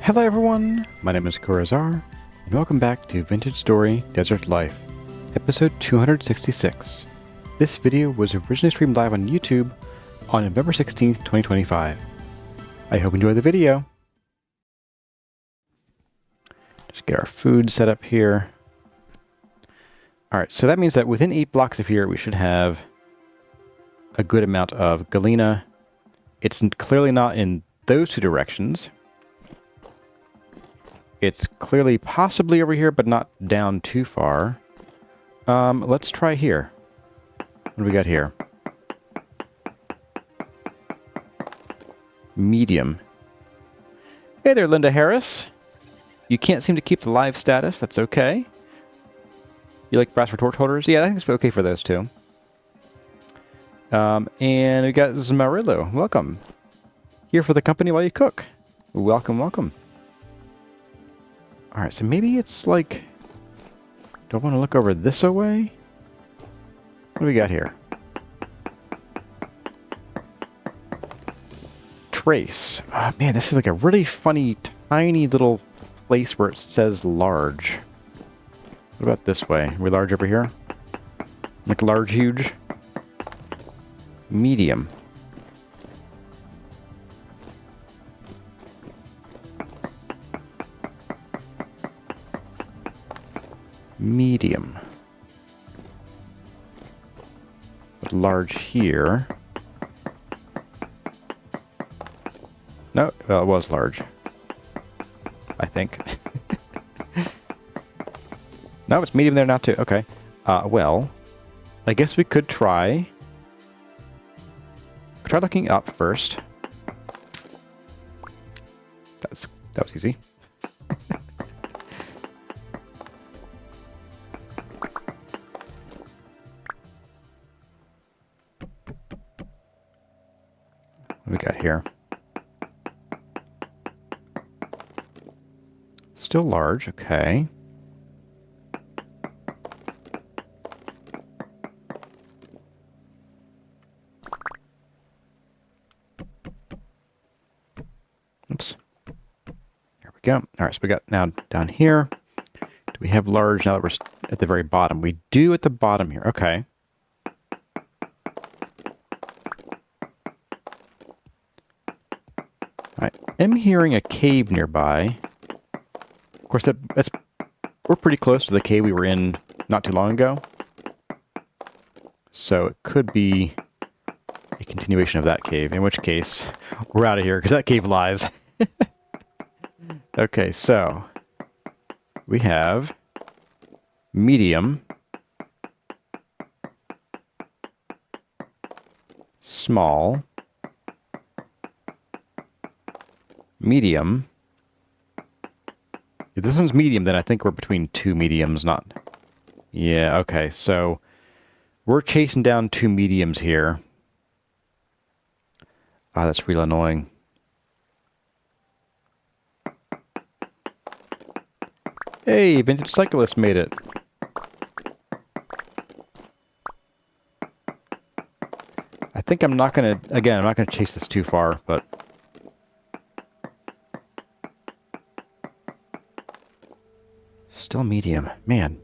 Hello everyone, my name is Kurazar, and welcome back to Vintage Story Desert Life, episode 266. This video was originally streamed live on YouTube on November 16th, 2025. I hope you enjoy the video. Just get our food set up here. Alright, so that means that within 8 blocks of here we should have a good amount of galena. It's clearly not in those two directions. It's clearly possibly over here, but not down too far. Let's try here. What do we got here? Medium. Hey there, Linda Harris. You can't seem to keep the live status. That's okay. You like brass retort holders? Yeah, I think it's okay for those too. And we got Zmarillo. Welcome. Here for the company while you cook. Welcome, welcome. Alright, so maybe it's like... Do I want to look over this way? What do we got here? Trace. Oh, man, this is like a really funny, tiny little place where it says large. What about this way? Are we large over here? Like large, huge? Medium. Medium. But large here. No, well, it was large. I think. No, it's medium there now too. Okay. Well, I guess we could try... Try looking up first. That was easy. What we got here? Still large, okay. Oops. There we go. Alright, so we got now down here. Do we have large now that we're at the very bottom? We do at the bottom here. Okay. I'm hearing a cave nearby. Of course, we're pretty close to the cave we were in not too long ago. So it could be a continuation of that cave, in which case we're out of here because that cave lies. Okay, so we have medium, small, medium. If this one's medium, then I think we're between two mediums, not... Yeah, okay, so we're chasing down two mediums here. Ah, that's real annoying. Hey, Vintage Cyclist made it. I think I'm not gonna... Again, I'm not gonna chase this too far, but... Still medium. Man.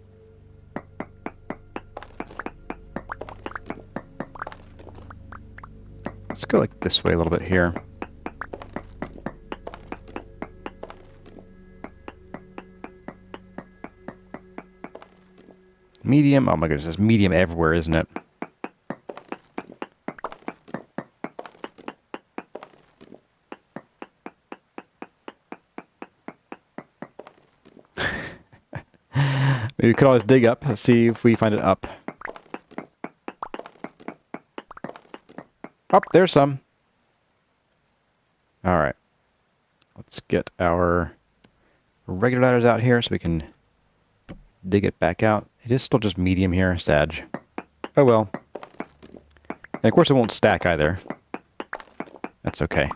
Let's go like this way a little bit here. Medium. Oh my goodness, there's medium everywhere, isn't it? Maybe we could always dig up. Let's see if we find it up. Oh, there's some. Alright. Let's get our regular ladders out here so we can dig it back out. It is still just medium here. Sad. Oh well. And of course it won't stack either. That's okay.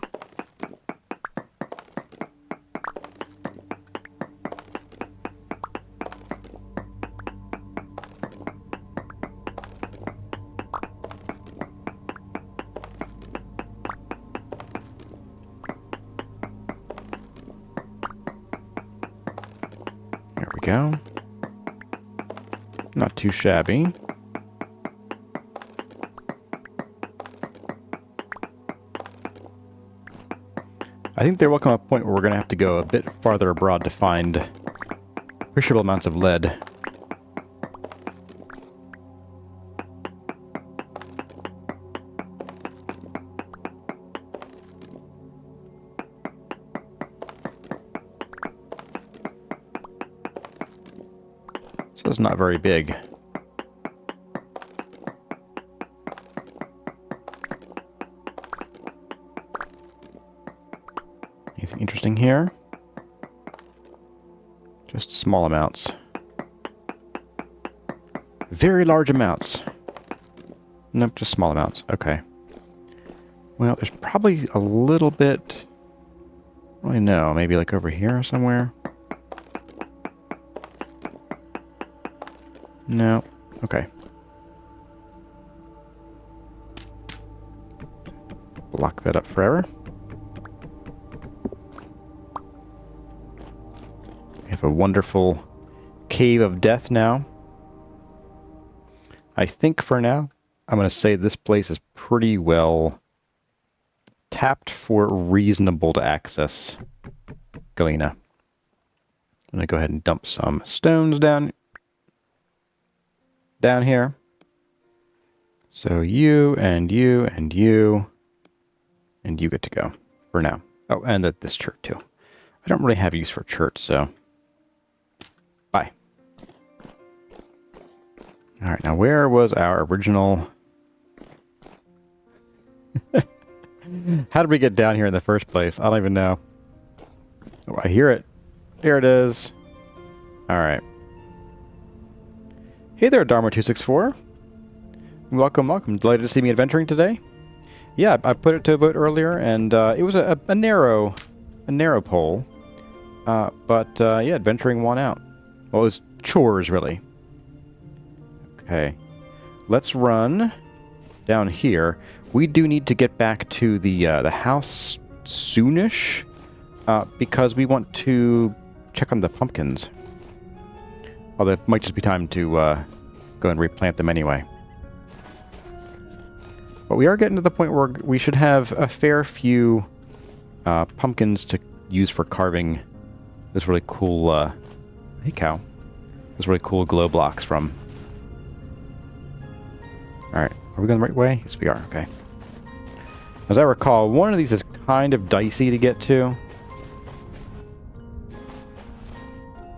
go. Not too shabby. I think there will come a point where we're going to have to go a bit farther abroad to find appreciable amounts of lead. So it's not very big. Anything interesting here? Just small amounts. Very large amounts. Nope, just small amounts. Okay. Well, there's probably a little bit... I don't really know. Maybe like over here somewhere? No. Okay. Block that up forever. We have a wonderful cave of death now. I think for now, I'm going to say this place is pretty well tapped for reasonable to access galena. I'm going to go ahead and dump some stones down here. So you and you and you and you get to go for now. Oh, and this chert too. I don't really have use for chert, so bye. All right, now where was our original? How did we get down here in the first place? I don't even know. Oh, I hear it. There it is. All right. Hey there, Dharma264. Welcome, welcome. Delighted to see me adventuring today. Yeah, I put it to a vote earlier, and it was a narrow poll. But yeah, adventuring won out. Well, it was chores, really. Okay. Let's run down here. We do need to get back to the house soonish, because we want to check on the pumpkins. Although it might just be time to go and replant them anyway. But we are getting to the point where we should have a fair few pumpkins to use for carving this really cool, hey cow, this really cool glow blocks from. Alright, are we going the right way? Yes, we are, okay. As I recall, one of these is kind of dicey to get to.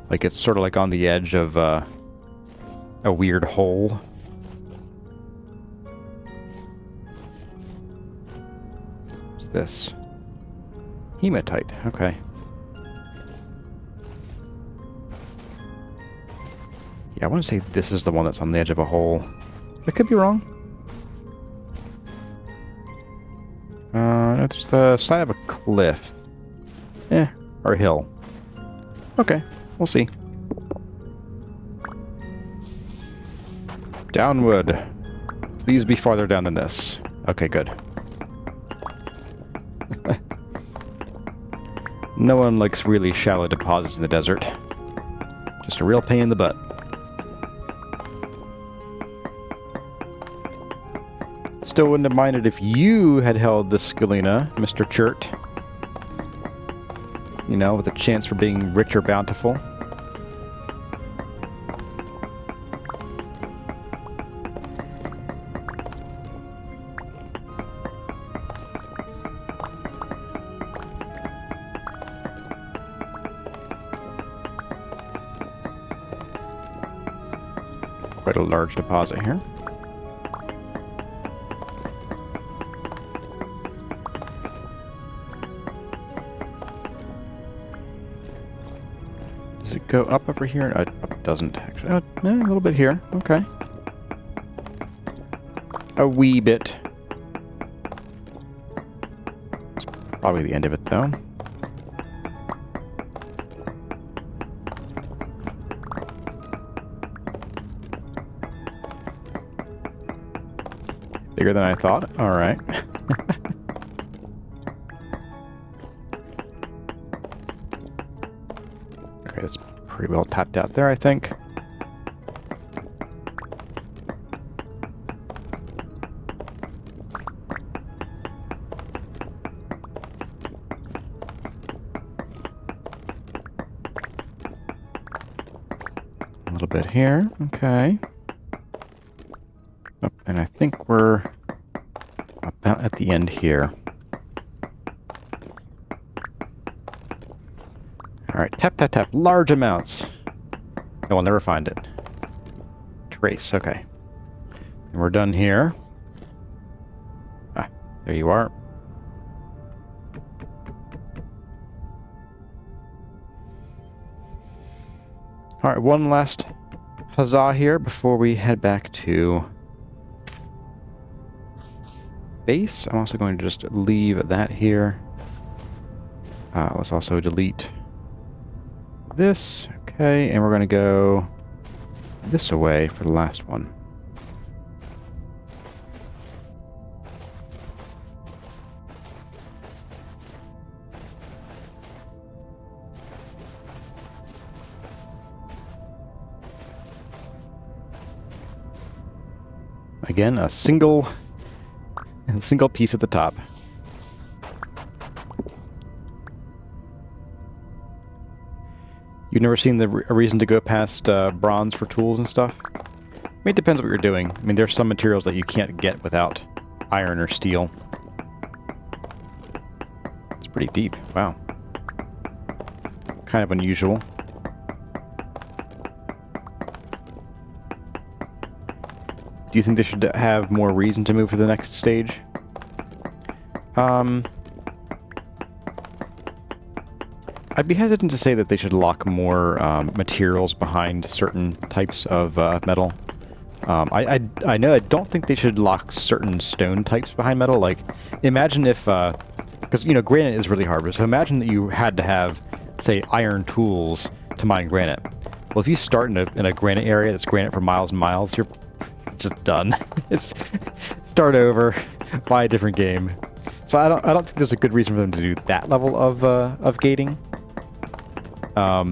Like, it's sort of like on the edge of a weird hole. What's this? Hematite, okay. Yeah, I want to say this is the one that's on the edge of a hole. I could be wrong. It's the side of a cliff. Or a hill. Okay. We'll see. Downward. Please be farther down than this. Okay, good. No one likes really shallow deposits in the desert. Just a real pain in the butt. Still wouldn't have minded if you had held this galena, Mr. Chert. You know, with a chance for being rich or bountiful. Quite a large deposit here. Does it go up over here? No, it doesn't actually. Oh, a little bit here. Okay. A wee bit. It's probably the end of it, though. Bigger than I thought. All right. Okay, that's pretty well tapped out there, I think. A little bit here. Okay. Oh, and I think we're about at the end here. Alright, tap, tap, tap. Large amounts. No, we'll never find it. Trace, okay. And we're done here. Ah, there you are. Alright, one last huzzah here before we head back to base. I'm also going to just leave that here. Let's also delete this. Okay, and we're going to go this away for the last one. Again, a single piece at the top. You've never seen a reason to go past bronze for tools and stuff? I mean, it depends what you're doing. I mean, there's some materials that you can't get without iron or steel. It's pretty deep. Wow. Kind of unusual. Do you think they should have more reason to move to the next stage? I'd be hesitant to say that they should lock more materials behind certain types of metal. I know I don't think they should lock certain stone types behind metal. Like, imagine if, because, you know, granite is really hard, so imagine that you had to have, say, iron tools to mine granite. Well, if you start in a granite area that's granite for miles and miles, you're just done. It's start over, buy a different game. So I don't think there's a good reason for them to do that level of gating. I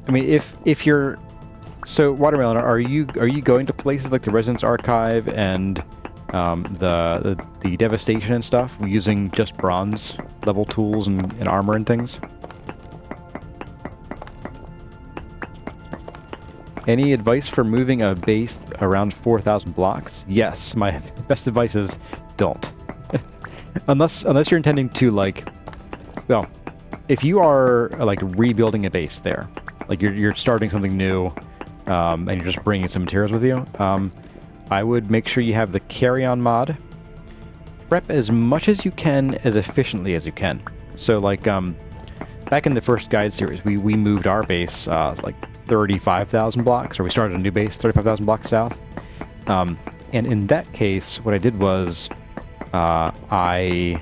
mean, if you're so Watermelon, are you going to places like the Residence Archive and the Devastation and stuff using just bronze level tools and armor and things? Any advice for moving a base around 4,000 blocks? Yes, my best advice is don't. unless you're intending to, like, well, if you are like rebuilding a base there, like you're starting something new, and you're just bringing some materials with you, I would make sure you have the CarryOn mod. Prep as much as you can, as efficiently as you can. So, like, back in the first guide series, we moved our base like 35,000 blocks, or we started a new base 35,000 blocks south. And in that case, what I did was I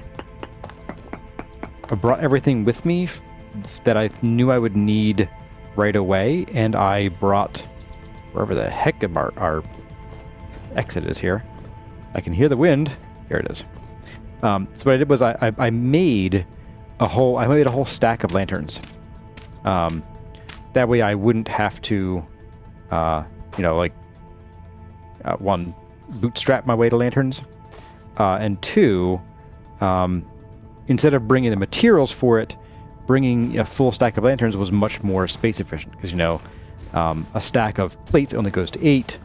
brought everything with me that I knew I would need right away, and I brought wherever the heck our exit is here. I can hear the wind. Here it is. So what I did was I made a whole stack of lanterns. That way I wouldn't have to, you know, like, one, bootstrap my way to lanterns, and two, instead of bringing the materials for it, bringing a full stack of lanterns was much more space efficient, because, you know, a stack of plates only goes to 8,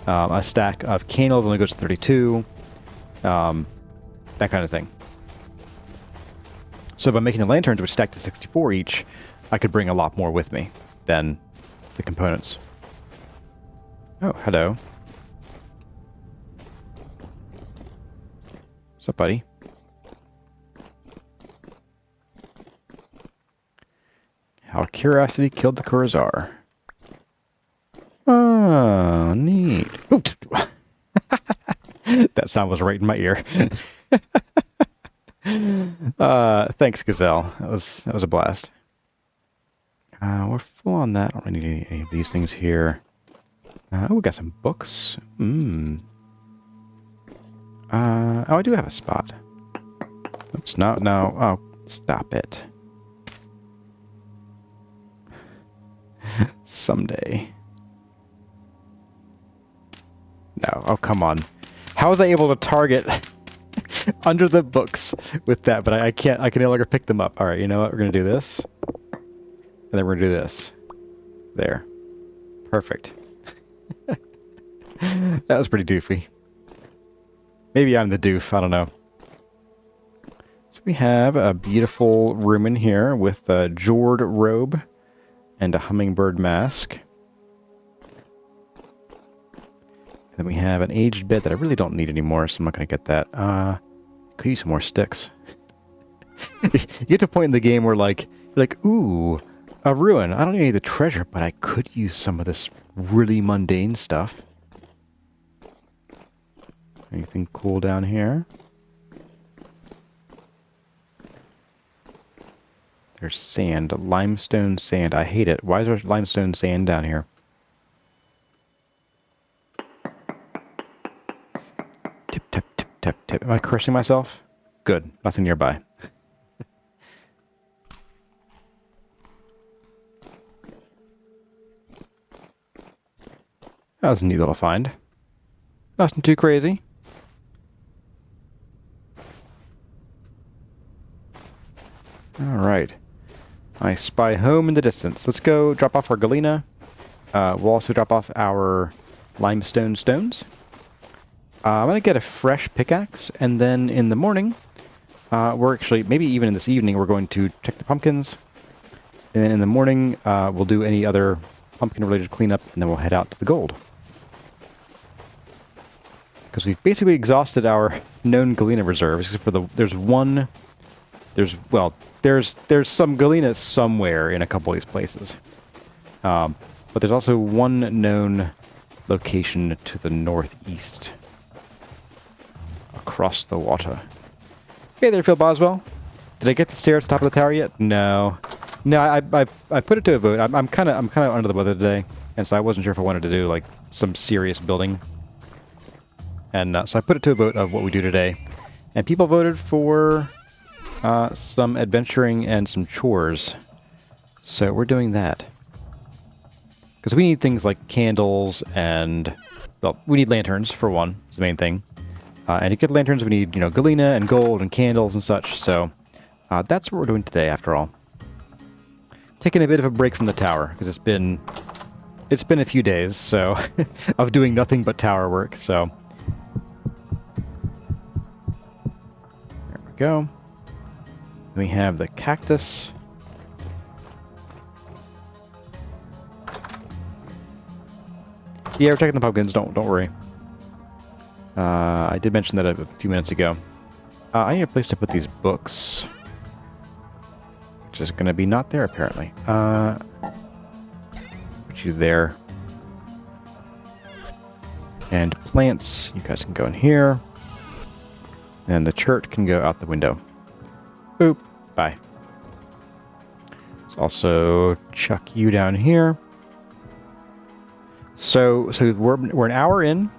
a stack of candles only goes to 32, that kind of thing. So by making the lanterns, which stack to 64 each, I could bring a lot more with me than the components. Oh, hello. What's up, buddy? How curiosity killed the Kurazar. Oh, neat. Ooh, that sound was right in my ear. Thanks, Gazelle. That was a blast. We're full on that. I don't really need any of these things here. Oh, we got some books. Oh, I do have a spot. Oops, no. Oh, Stop it. Someday. No. Oh, come on. How was I able to target under the books with that? But I can't. I can no longer pick them up. All right. You know what? We're gonna do this, and then we're gonna do this. There. Perfect. That was pretty doofy. Maybe I'm the doof. I don't know. So we have a beautiful room in here with a Jord robe and a hummingbird mask. Then we have an aged bed that I really don't need anymore, so I'm not going to get that. Could use some more sticks. You get to a point in the game where, like, you're like, ooh, a ruin. I don't need the treasure, but I could use some of this really mundane stuff. Anything cool down here? There's sand. Limestone sand. I hate it. Why is there limestone sand down here? Tip, tap, tip, tap, tip. Am I cursing myself? Good. Nothing nearby. That was a neat little find. Nothing too crazy. Alright. I spy home in the distance. Let's go drop off our galena. We'll also drop off our limestone stones. I'm going to get a fresh pickaxe, and then in the morning, we're actually, maybe even in this evening, we're going to check the pumpkins. And then in the morning, we'll do any other pumpkin-related cleanup, and then we'll head out to the gold. Because we've basically exhausted our known galena reserves, except for there's some galena somewhere in a couple of these places. But there's also one known location to the northeast. Across the water. Hey there, Phil Boswell. Did I get the stair at the top of the tower yet? No. No, I put it to a vote. I'm kind of under the weather today, and so I wasn't sure if I wanted to do like some serious building. And so I put it to a vote of what we do today. And people voted for some adventuring and some chores. So we're doing that. Because we need things like candles and, well, we need lanterns for one, is the main thing. And to get lanterns, we need, galena and gold and candles and such. So that's what we're doing today, after all. Taking a bit of a break from the tower, because it's been a few days, so, of doing nothing but tower work, so. There we go. We have the cactus. Yeah, we're checking the pumpkins. Don't worry. I did mention that a few minutes ago. I need a place to put these books, which is going to be not there apparently. Put you there. And plants, you guys can go in here. And the chert can go out the window. Boop. Bye. Let's also chuck you down here. So we're an hour in,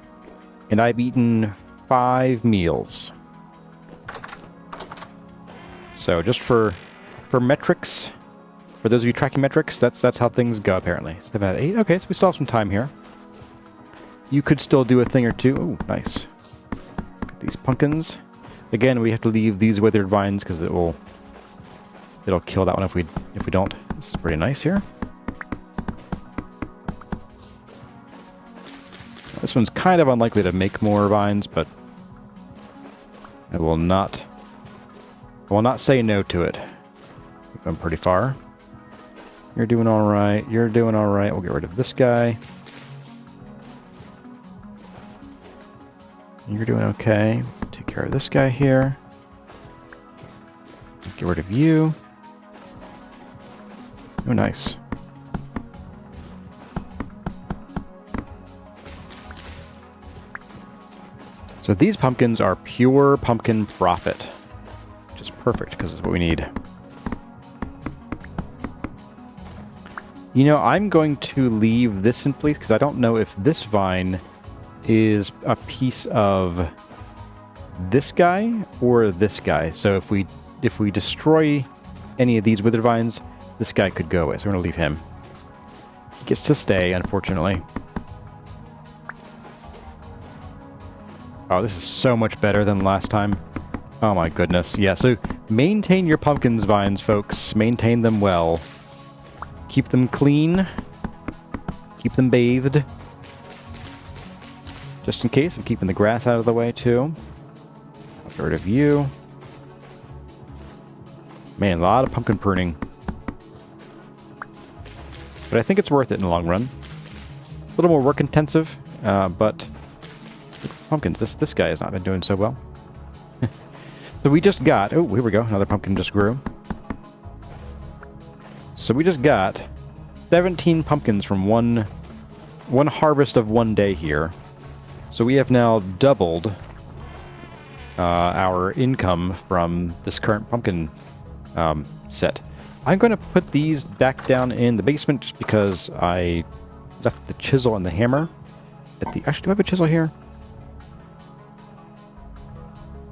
and I've eaten 5 meals. So just for metrics, for those of you tracking metrics, that's how things go apparently. 7 out of 8. Okay, so we still have some time here. You could still do a thing or two. Ooh, nice. These pumpkins. Again, we have to leave these withered vines because it'll kill that one if we don't. This is pretty nice here. This one's kind of unlikely to make more vines, but I will not say no to it. We've gone pretty far. You're doing all right. You're doing all right. We'll get rid of this guy. You're doing okay. Take care of this guy here. Get rid of you. Oh, nice. So these pumpkins are pure pumpkin profit, which is perfect because it's what we need. I'm going to leave this in place because I don't know if this vine is a piece of this guy or this guy. So if we if we destroy any of these withered vines, this guy could go away. So we're going to leave him. He gets to stay, unfortunately. Oh, this is so much better than last time. Oh my goodness. Yeah, so maintain your pumpkins vines, folks. Maintain them well. Keep them clean. Keep them bathed. Just in case, I'm keeping the grass out of the way too. I'll get rid of you. Man, a lot of pumpkin pruning. But I think it's worth it in the long run. A little more work intensive, but pumpkins, this guy has not been doing so well. So we just got, oh, here we go, another pumpkin just grew. So we just got 17 pumpkins from one harvest of one day here. So we have now doubled our income from this current pumpkin set. I'm going to put these back down in the basement just because I left the chisel and the hammer at the... Actually, do I have a chisel here?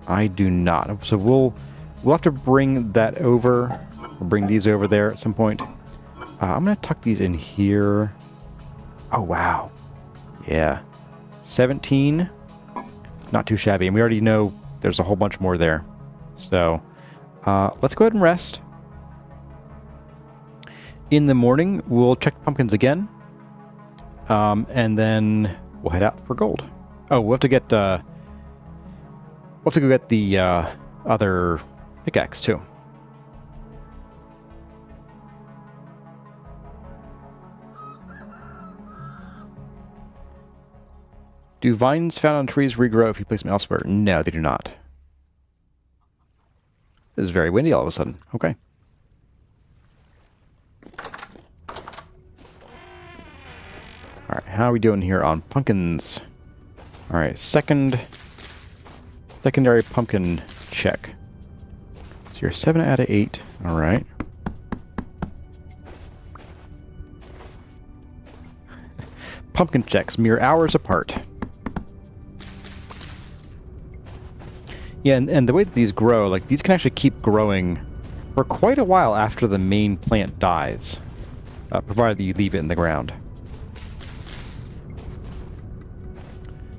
I do not. So we'll have to bring that over. We'll bring these over there at some point. I'm going to tuck these in here. Oh, wow. Yeah. 17. Not too shabby. And we already know there's a whole bunch more there. So let's go ahead and rest. In the morning, we'll check pumpkins again. And then we'll head out for gold. Oh, we'll have to get... we'll have to go get the other pickaxe, too. Do vines found on trees regrow if you place them elsewhere? No, they do not. This is very windy all of a sudden. Okay. Alright, how are we doing here on pumpkins? Alright, secondary pumpkin check. So you're 7 out of 8. Alright. Pumpkin checks, mere hours apart. Yeah, and the way that these grow, like, these can actually keep growing for quite a while after the main plant dies, provided that you leave it in the ground.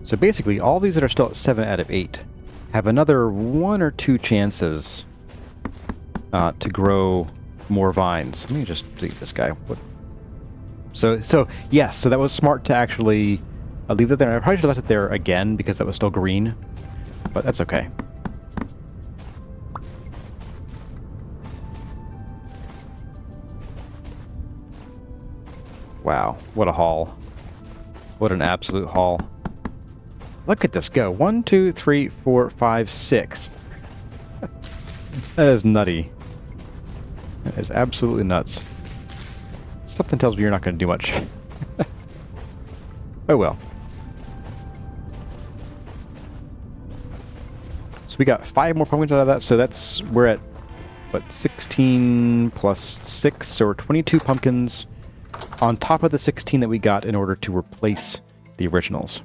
So basically, all these that are still at 7 out of 8 have another 1 or 2 chances to grow more vines. Let me just delete this guy. What? So yes, so that was smart to actually leave it there. I probably should have left it there again because that was still green, but that's okay. Wow, what a haul. What an absolute haul. Look at this go. 1, 2, 3, 4, 5, 6. That is nutty. That is absolutely nuts. Something tells me you're not going to do much. Oh well. So we got 5 more pumpkins out of that, so that's... We're at, what, 16 plus 6, so we're 22 pumpkins on top of the 16 that we got in order to replace the originals.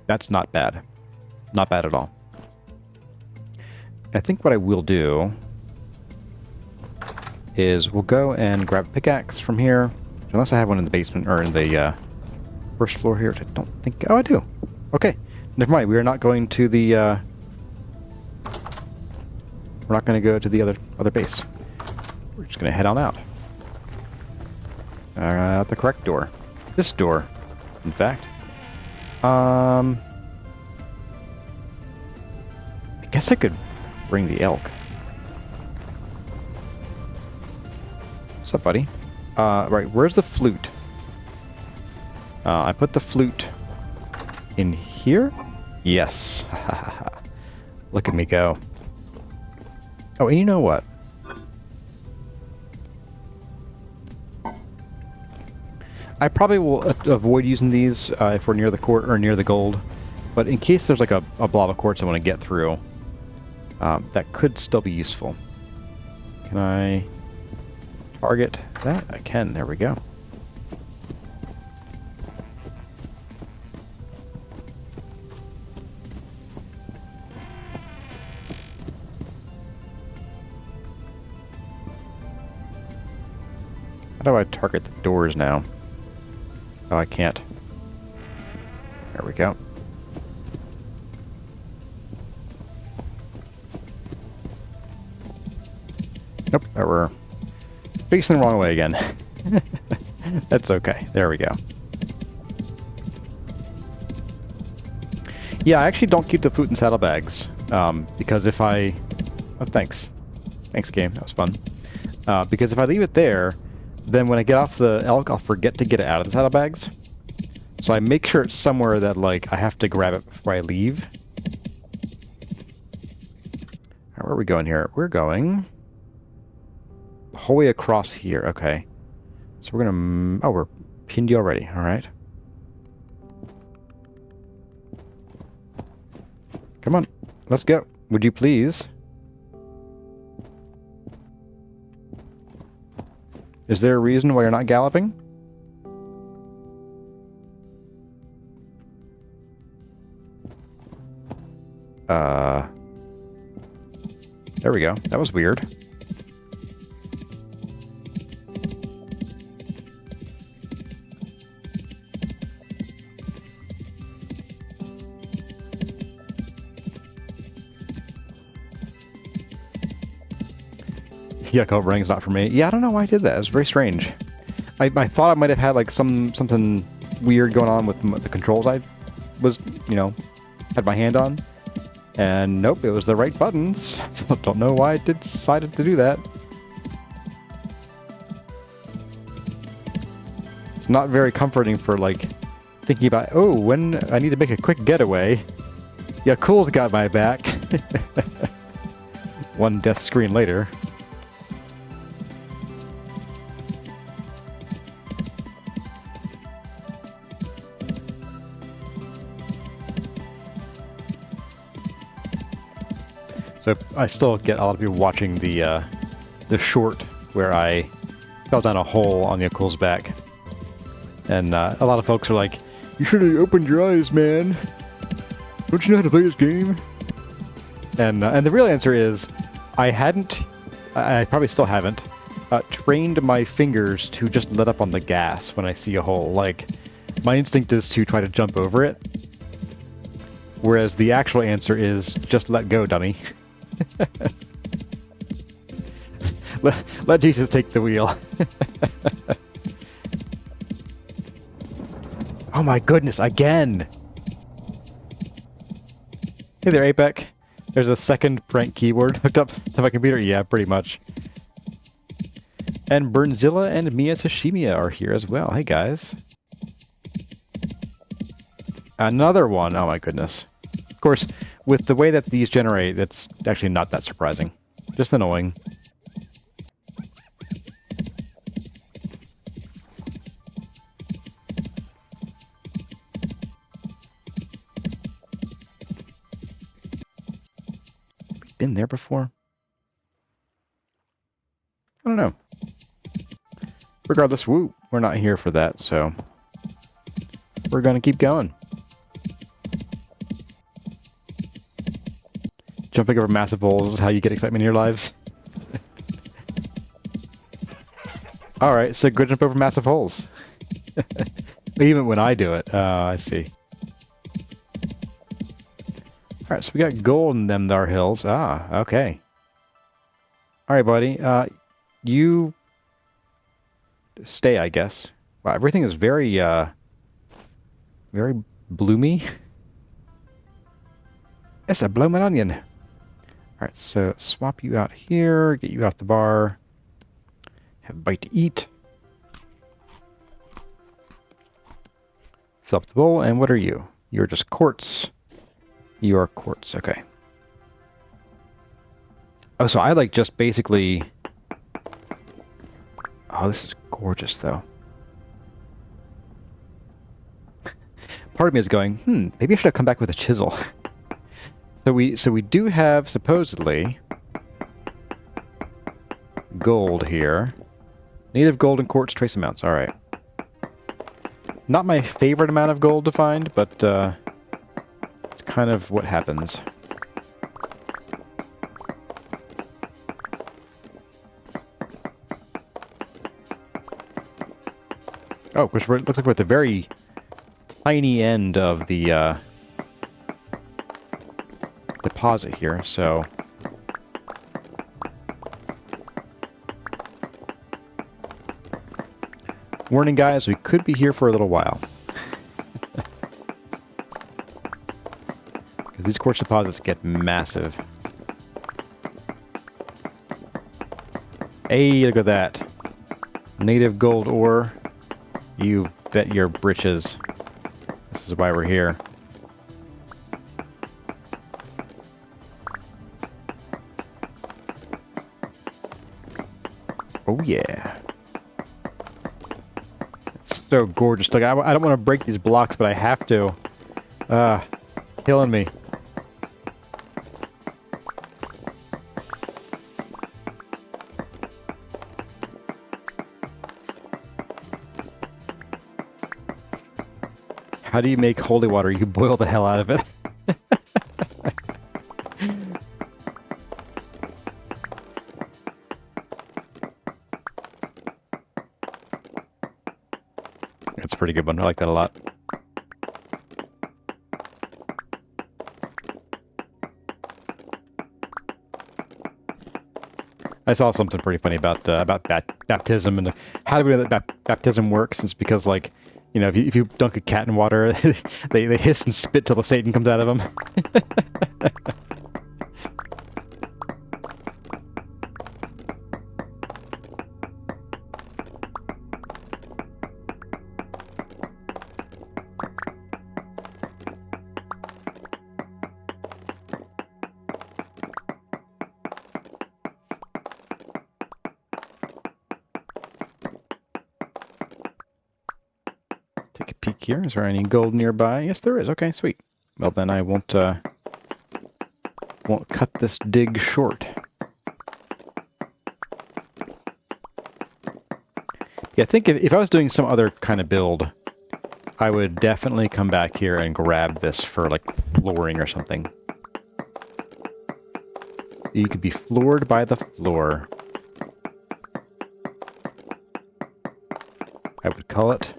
That's not bad. Not bad at all. I think what I will do is we'll go and grab a pickaxe from here. Unless I have one in the basement, or in the first floor here. I don't think... Oh, I do. Okay. Never mind. We are not going to the... we're not going to go to the other base. We're just going to head on out. Out the correct door. This door, in fact. I guess I could bring the elk. What's up, buddy? Right, where's the flute? I put the flute in here? Yes. Look at me go. Oh, and you know what? I probably will avoid using these if we're near the or near the gold, but in case there's like a blob of quartz I want to get through, that could still be useful. Can I target that? I can. There we go. How do I target the doors now? Oh, I can't. There we go. Nope, we're facing the wrong way again. That's okay. There we go. Yeah, I actually don't keep the flute and saddlebags, because if I... Oh, thanks. Thanks, game. That was fun. Because if I leave it there, then when I get off the elk, I'll forget to get it out of the saddlebags. So I make sure it's somewhere that, like, I have to grab it before I leave. Right, where are we going here? We're going... the whole way across here. Okay. So we're gonna... Oh, we're pinned you already. Alright. Come on. Let's go. Would you please? Is there a reason why you're not galloping? There we go. That was weird. Yeah, coverings not for me. Yeah, I don't know why I did that. It was very strange. I thought I might have had like something weird going on with the controls I was, you know, had my hand on. And nope, it was the right buttons. So don't know why I decided to do that. It's not very comforting for like thinking about, oh, when I need to make a quick getaway. Yeah, Cool's got my back. One death screen later. So I still get a lot of people watching the short where I fell down a hole on the Cool's back. And a lot of folks are like, you should have opened your eyes, man. Don't you know how to play this game? And the real answer is, I probably still haven't, trained my fingers to just let up on the gas when I see a hole. Like, my instinct is to try to jump over it. Whereas the actual answer is, just let go, dummy. let Jesus take the wheel. Oh my goodness, again! Hey there, Apec. There's a second prank keyboard hooked up to my computer. Yeah, pretty much. And Burnzilla and Mia Sashimia are here as well. Hey, guys. Another one. Oh my goodness. Of course, with the way that these generate, it's actually not that surprising. Just annoying. Been there before? I don't know. Regardless, woo, we're not here for that, so we're gonna keep going. Jumping over massive holes is how you get excitement in your lives. Alright, so go jump over massive holes. Even when I do it. I see. Alright, so we got gold in them there hills. Ah, okay. Alright, buddy. You stay, I guess. Wow, everything is very, very bloomy. It's a bloomin' onion. Alright, so swap you out here, get you out the bar. Have a bite to eat. Fill up the bowl, and what are you? You're just quartz. You are quartz, okay. Oh, so I like just basically... Oh, this is gorgeous, though. Part of me is going, maybe I should have come back with a chisel. So we do have, supposedly, gold here. Native gold and quartz trace amounts, alright. Not my favorite amount of gold to find, but it's kind of what happens. Oh, because it looks like we're at the very tiny end of the deposit here, so... Warning, guys, we could be here for a little while. Because these quartz deposits get massive. Hey, look at that. Native gold ore. You bet your britches. This is why we're here. Oh yeah. It's so gorgeous. Like, I don't want to break these blocks, but I have to. It's killing me. How do you make holy water? You boil the hell out of it. That's a pretty good one. I like that a lot. I saw something pretty funny about baptism and how do we know that baptism works. It's because, like, you know, if you dunk a cat in water, they hiss and spit till the Satan comes out of them. Take a peek here. Is there any gold nearby? Yes, there is. Okay, sweet. Well, then I won't cut this dig short. Yeah, I think if I was doing some other kind of build, I would definitely come back here and grab this for, like, flooring or something. You could be floored by the floor. I would call it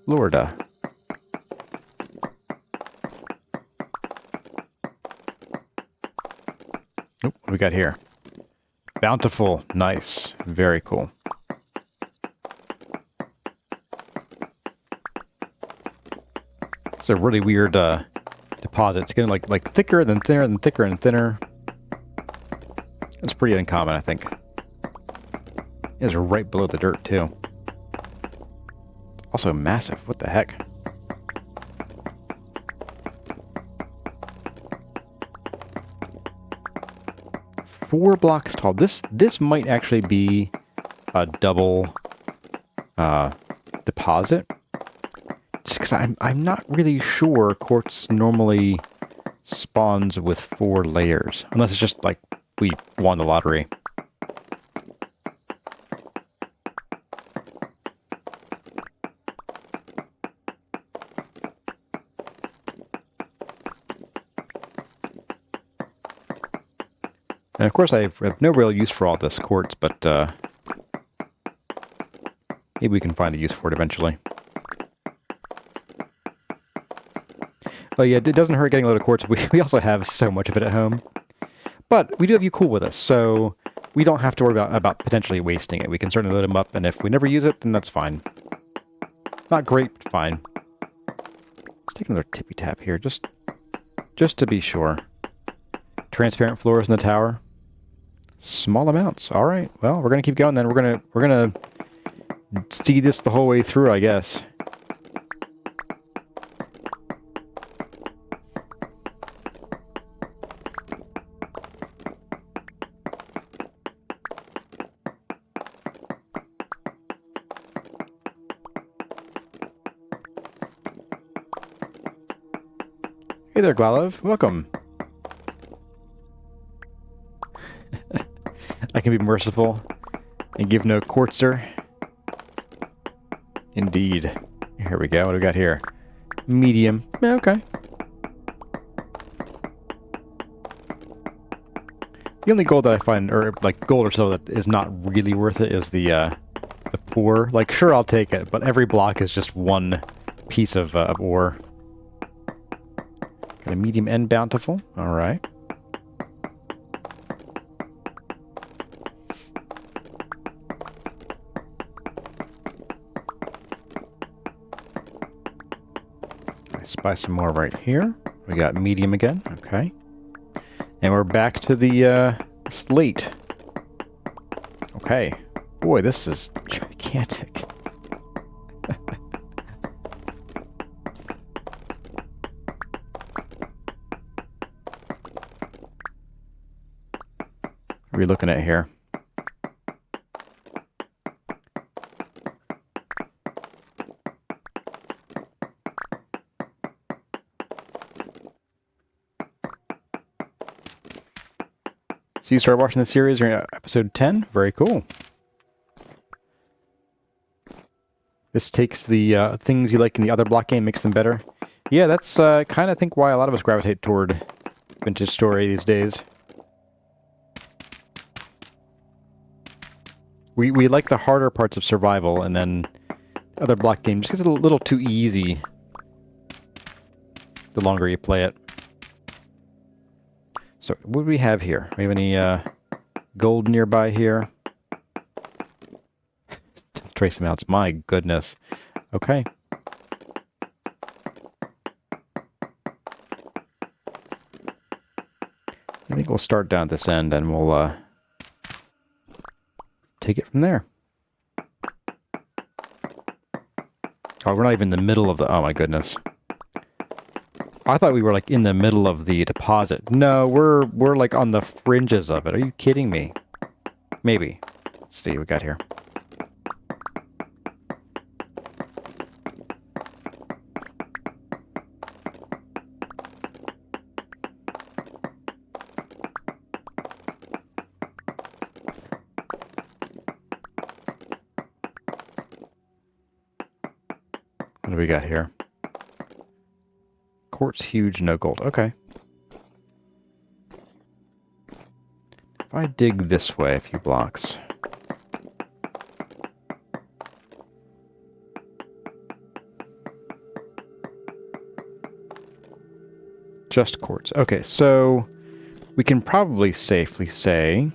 Florida. Nope, what do we got here? Bountiful. Nice. Very cool. It's a really weird deposit. It's getting like thicker and thinner and thicker and thinner. It's pretty uncommon, I think. It's right below the dirt, too. Also massive. What the heck? Four blocks tall. This might actually be a double deposit. Just because I'm not really sure quartz normally spawns with 4 layers. Unless it's just like we won the lottery. And of course, I have no real use for all this quartz, but maybe we can find a use for it eventually. Oh yeah, it doesn't hurt getting a load of quartz. We also have so much of it at home. But we do have you cool with us, so we don't have to worry about potentially wasting it. We can certainly load them up, and if we never use it, then that's fine. Not great, but fine. Let's take another tippy tap here, just to be sure. Transparent floors in the tower. Small amounts. All right. Well, we're gonna keep going then. We're gonna see this the whole way through, I guess. Hey there, Glalov. Welcome. I can be merciful and give no quartzer. Indeed. Here we go. What do we got here? Medium. Okay. The only gold that I find, or like gold or so, that is not really worth it is the The poor. Like, sure, I'll take it, but every block is just one piece of ore. Got a medium and bountiful. All right. I spy some more right here. We got medium again. Okay. And we're back to the slate. Okay. Boy, this is gigantic. What are we looking at here? So you started watching the series, or episode 10? Very cool. This takes the things you like in the other block game, makes them better. Yeah, that's kind of, I think, why a lot of us gravitate toward Vintage Story these days. We like the harder parts of survival, and then other block game just gets a little too easy the longer you play it. So, what do we have here? We have any gold nearby here? Trace amounts, my goodness. Okay. I think we'll start down at this end and we'll take it from there. Oh, we're not even in the middle of the... Oh my goodness. I thought we were like in the middle of the deposit. No, we're like on the fringes of it. Are you kidding me? Maybe. Let's see what we got here. What do we got here? Quartz huge, no gold. Okay. If I dig this way a few blocks. Just quartz. Okay, so we can probably safely say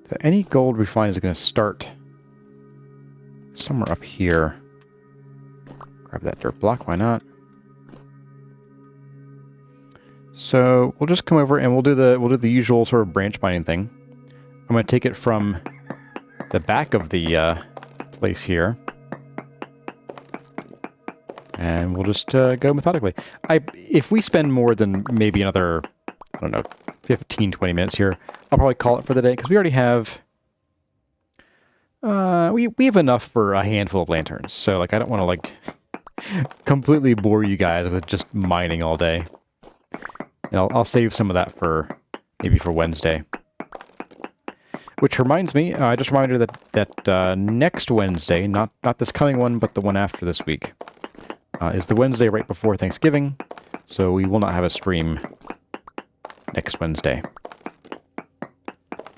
that any gold we find is going to start somewhere up here. Grab that dirt block, why not? So we'll just come over and we'll do the usual sort of branch mining thing. I'm going to take it from the back of the place here, and we'll just go methodically. If we spend more than maybe another, I don't know, 15, 20 minutes here, I'll probably call it for the day because we already have we have enough for a handful of lanterns. So like I don't want to like completely bore you guys with just mining all day. I'll save some of that for maybe for Wednesday. Which reminds me, I just reminded that next Wednesday, not this coming one, but the one after this week, is the Wednesday right before Thanksgiving. So we will not have a stream next Wednesday.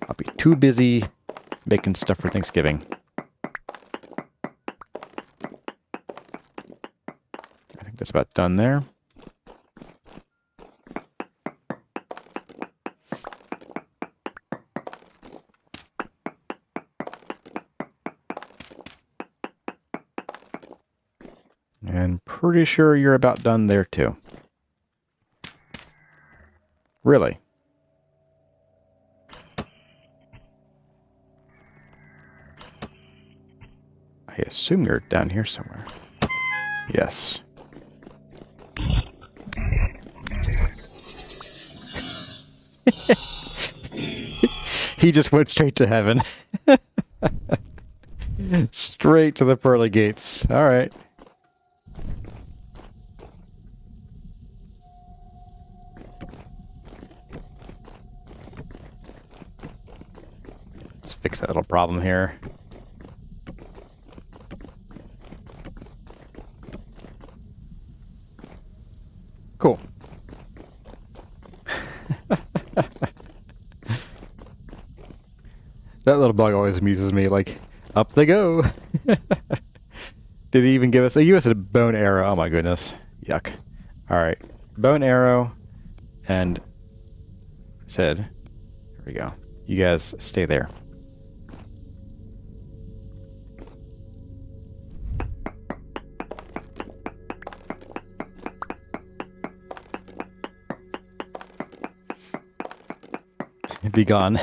I'll be too busy making stuff for Thanksgiving. I think that's about done there. And pretty sure you're about done there too. Really? I assume you're down here somewhere. Yes. He just went straight to heaven. Straight to the pearly gates. All right. Let's fix that little problem here. Cool. That little bug always amuses me. Like, Up they go. Did he even give us... Oh, he gave us a bone arrow. Oh my goodness. Yuck. Alright. Bone arrow. And... said... Here we go. You guys stay there. Be gone.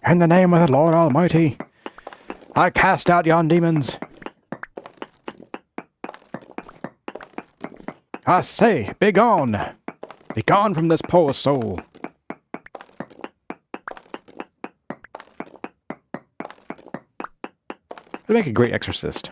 In the name of the Lord Almighty, I cast out yon demons. I say, be gone. Be gone from this poor soul. I'd make a great exorcist.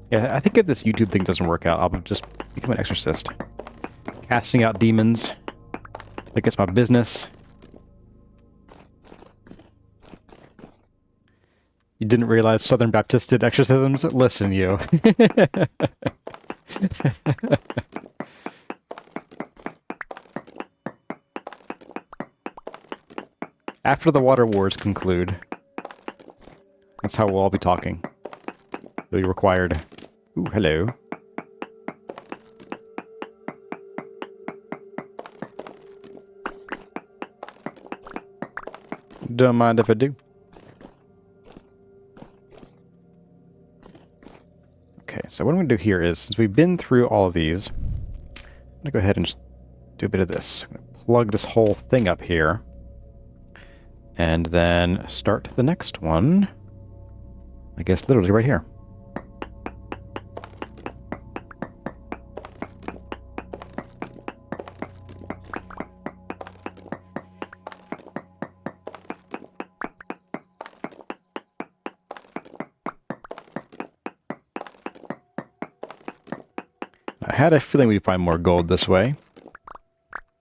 Yeah, I think if this YouTube thing doesn't work out, I'll just become an exorcist. Casting out demons. Like it's my business. You didn't realize Southern Baptists did exorcisms? Listen, you. After the water wars conclude, that's how we'll all be talking. It'll be required. Ooh, hello. Don't mind if I do. Okay, so what I'm going to do here is, since we've been through all of these, I'm going to go ahead and just do a bit of this. I'm going to plug this whole thing up here. And then start the next one. I guess literally right here. I had a feeling we'd find more gold this way.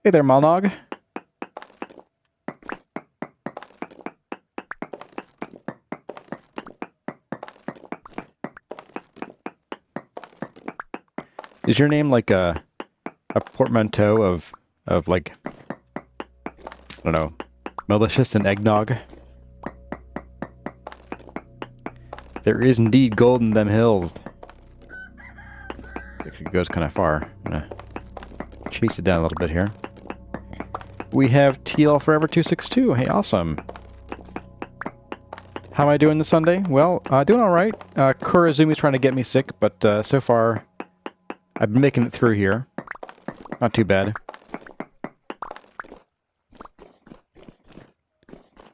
Hey there, Malnog. Is your name like a portmanteau of like, I don't know, malicious and eggnog? There is indeed gold in them hills. Actually goes kind of far. I'm gonna chase it down a little bit here. We have TL Forever 262. Hey, awesome. How am I doing this Sunday? Well, doing all right. Kurazumi's trying to get me sick, but so far I've been making it through here. Not too bad.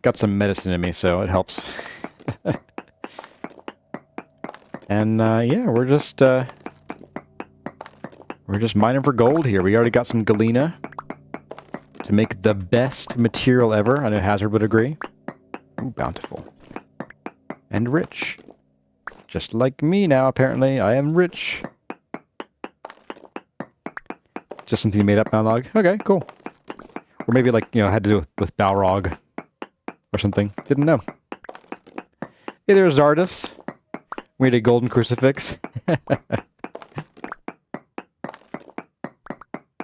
Got some medicine in me, so it helps. And yeah, we're just mining for gold here. We already got some galena to make the best material ever. I know Hazard would agree. Ooh, bountiful. And rich. Just like me now, apparently. I am rich. Just something you made up, Malnog? Okay, cool. Or maybe like, you know, had to do with Balrog or something. Didn't know. Hey, there's Dardus. We had a golden crucifix.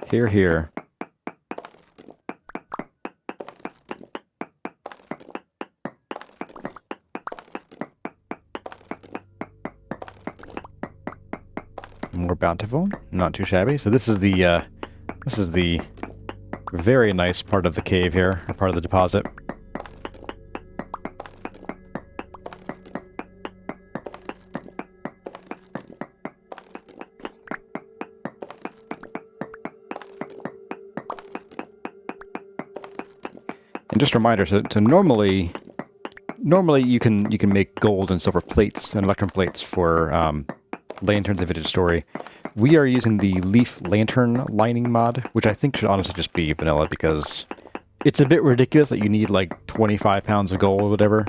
Here, here. More bountiful. Not too shabby. So this is the very nice part of the cave here, or part of the deposit. And just a reminder, so normally you can make gold and silver plates and electrum plates for lanterns if it is story. We are using the leaf lantern lining mod, which I think should honestly just be vanilla because it's a bit ridiculous that you need like 25 pounds of gold or whatever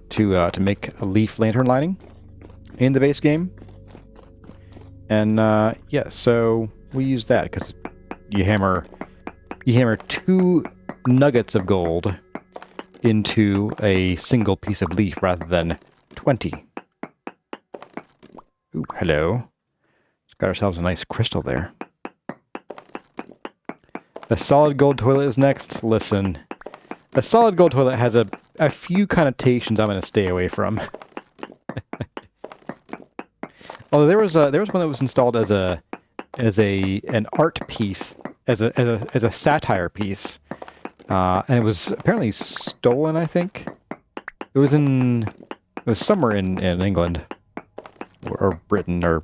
to make a leaf lantern lining in the base game. And yeah, so we'll use that because you hammer 2 nuggets of gold into a single piece of leaf rather than 20. Ooh, hello. Just got ourselves a nice crystal there. A solid gold toilet is next. Listen, a solid gold toilet has a few connotations I'm going to stay away from. Although there was one that was installed as an art piece, as a satire piece, and it was apparently stolen. I think it was somewhere in England or Britain or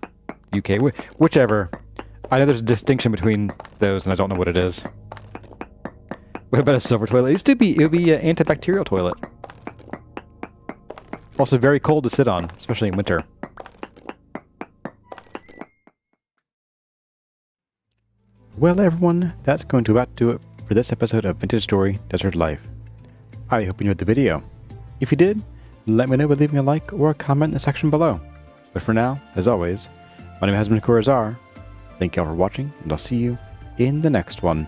UK, whichever. I know there's a distinction between those, and I don't know what it is. What about a silver toilet? It would be an antibacterial toilet. Also very cold to sit on, especially in winter. Well, everyone, that's going to about do it for this episode of Vintage Story Desert Life. I hope you enjoyed the video. If you did, let me know by leaving a like or a comment in the section below. But for now, as always, my name has been Corazar. Thank you all for watching, and I'll see you in the next one.